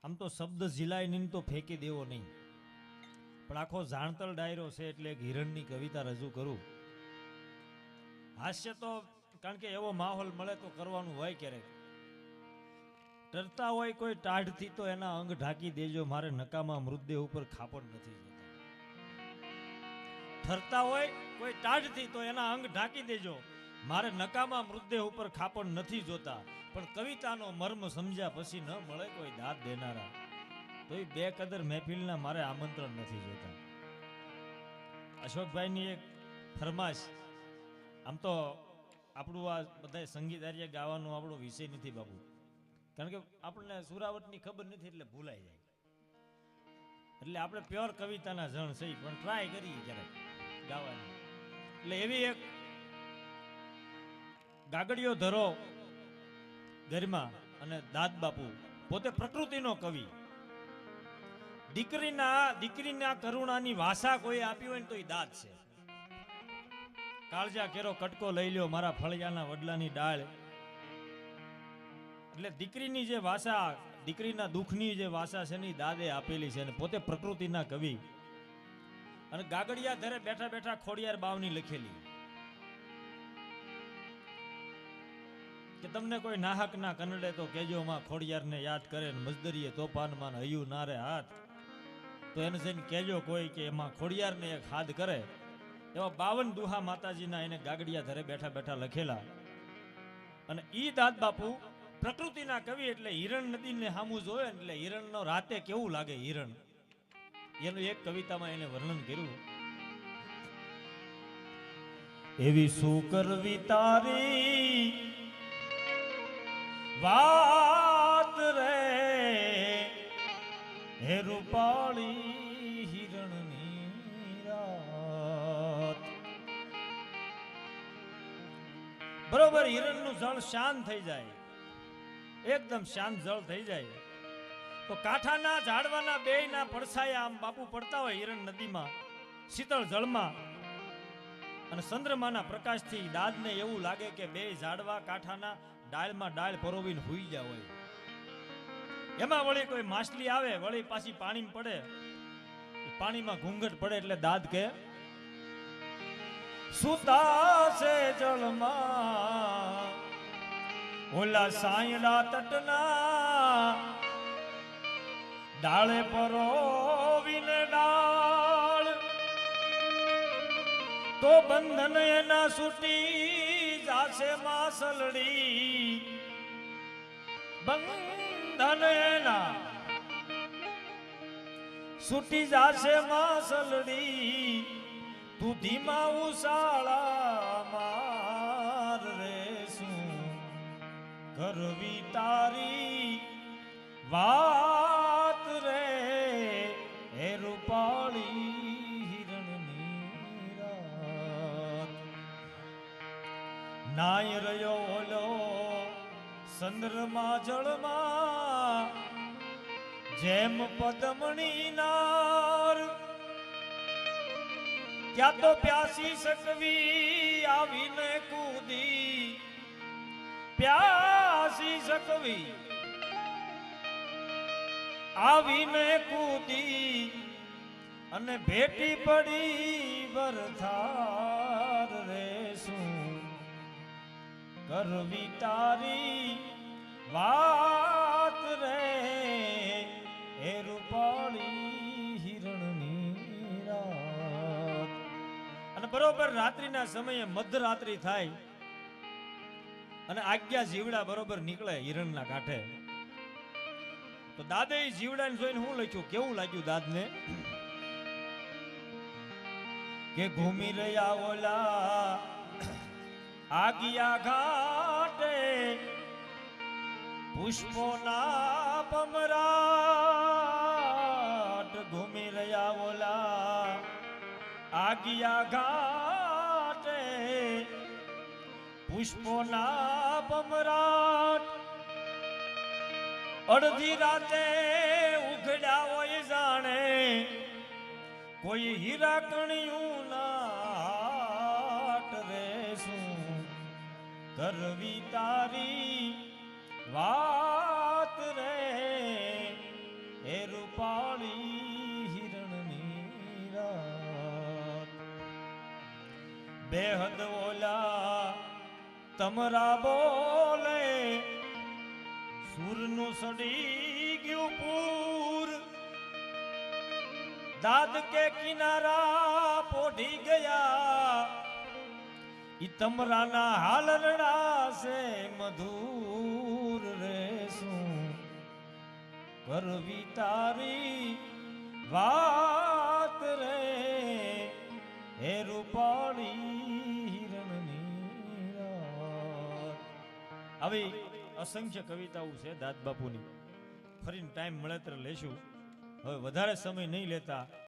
આમ તો શબ્દ ઝીલાય નહીં તો ફેંકી દેવો નહીં, પણ આખો જાણતલ ડાયરો છે એટલે એક હિરણની કવિતા રજૂ કરું. હાસ્ય તો કારણ કે એવો માહોલ મળે તો કરવાનું હોય ક્યારેક. ડરતા હોય કોઈ ટાઢથી તો એના અંગ ઢાંકી દેજો, મારે નકામા મૃતદેહ ઉપર ખાપણ નથી જોતા. ઠરતા હોય કોઈ ટાઢથી તો એના અંગ ઢાંકી દેજો, મારે નકામા મૃતદેહ ઉપર ખાપણ નથી જોતા. પણ કવિતાનો મર્મ સમજ્યા પછી ન મળે કોઈ દાદ દેનારા, તો એ બે કદર મહેફિલના મારે આમંત્રણ નથી જોતા. અશોકભાઈની એક ફરમાશ. આમ તો આપણું આ બધા સંગીત આર્ય ગાવાનો આપણો વિષય નથી બાબુ, કારણ કે આપણને સુરાવટની ખબર નથી એટલે ભૂલાઈ જાય. એટલે આપણે પ્યોર કવિતાના જણ છે, પણ ટ્રાય કરીએ ક્યારેક ગાવાની. એટલે એવી એક ગાગડિયો ધરો ગરિમા અને દાદ બાપુ પોતે પ્રકૃતિનો કવિ. દીકરીના કરુણાની ભાષા કોઈ આપી હોય ને તો એ દાદ છે. કાળજા કેરો કટકો લઈ લ્યો મારા ફળિયાના વડલાની ડાળ. એટલે દીકરીની જે ભાષા, દીકરીના દુઃખની જે ભાષા છે ને દાદે આપેલી છે, અને પોતે પ્રકૃતિના કવિ. અને ગાગડિયા ધરે બેઠા બેઠા ખોડિયાર બાવની લખેલી કે તમને કોઈ નાહક ના કનડે તો કેજો માં ખોડિયારને યાદ કરે, મજદરીએ તોફાન માન હયું નારે હાથ. તો એને જઈને કેજો કોઈ કે એમાં ખોડિયારને એક હાથ કરે. એવા 52 દુહા માતાજીના એને ગાગડિયા ધરે બેઠા બેઠા લખેલા. અને ઈ દાદ બાપુ પ્રકૃતિના કવિ એટલે હિરણ નદીને સામું જોવે એટલે હિરણનો રાતે કેવું લાગે હિરણ, એનું એક કવિતામાં એને વર્ણન કર્યું. એવી શું કરવી તારી વાત રે હે રૂપાળી હિરણની રાત. બરોબર હિરણનું જળ શાંત થઈ જાય, એકદમ શાંત જળ થઈ જાય તો કાંઠાના ઝાડવાના બેયના પડછાયા આમ બાપુ પડતા હોય હિરણ નદીમાં શીતળ જળમાં, અને ચંદ્રમાના પ્રકાશથી દાદને એવું લાગે કે બે ઝાડવા કાંઠાના ડાળમાં ડાળ પરોવીને હુઈ ગયા હોય. એમાં વળી કોઈ માછલી આવે વળી પાછી પાણીમાં પડે, પાણીમાં ઘૂંઘટ પડે એટલે દાદ કે સુતા છે જળમાં ઓલા સાયડા તટના ડાળે પરોવીને ડાળ. તો બંધન એના છૂટી જાશે માસલડી, બંધન એના છૂટી જાશે માસલડી. તું ધીમા ઉસાળા માર રે શું કરવી તારી વાત રે હે રૂપાળી હિરણની રાત. નાય રહ્યો ઓલો ચંદ્રમા જળમાં જેમ પદમણી નાર. ત્યાં તો પ્યાસી શકવી આવીને કૂદી, પ્યાસી શકવી આવીને કૂદી, અને ભેટી પડી વરથાર રે શું કરવી તારી વાત રે હે રૂપાળી હિરણની રાત. અને બરોબર રાત્રિના સમયે મધરાત્રિ થાય અને આજ્ઞા જીવડા બરોબર નીકળે હિરણના કાંઠે. તો દાદે જીવડાને જોઈને હું લખ્યું, કેવું લાગ્યું દાદને કે ઘૂમી રહ્યા ઓલા આગિયા ઘાટે પુષ્પોના પમરાટ. ઘૂમી રહ્યા ઓલા આગિયા ઘાટે પુષ્પોના પમરાટ. અડધી રાતે ઉઘડ્યા હોય જાણે કોઈ હીરા કણિયું નાટ રે શું કરવી તારી વાત રે બેહદ ઓલા તમરા બોલે સૂરનું સડી ગયું પૂર દાદ કે કિનારા પોઢી ગયા ઈ તમરાના હાલરડા સે મધુર રે શું કરવી તારી વાત રે હે રૂપાળી હિરણની રાત. આવી અસંખ્ય કવિતાઓ છે દાદ બાપુની. ફરીને ટાઈમ મળે ત્યારે લેશું. હવે વધારે સમય નહીં લેતા.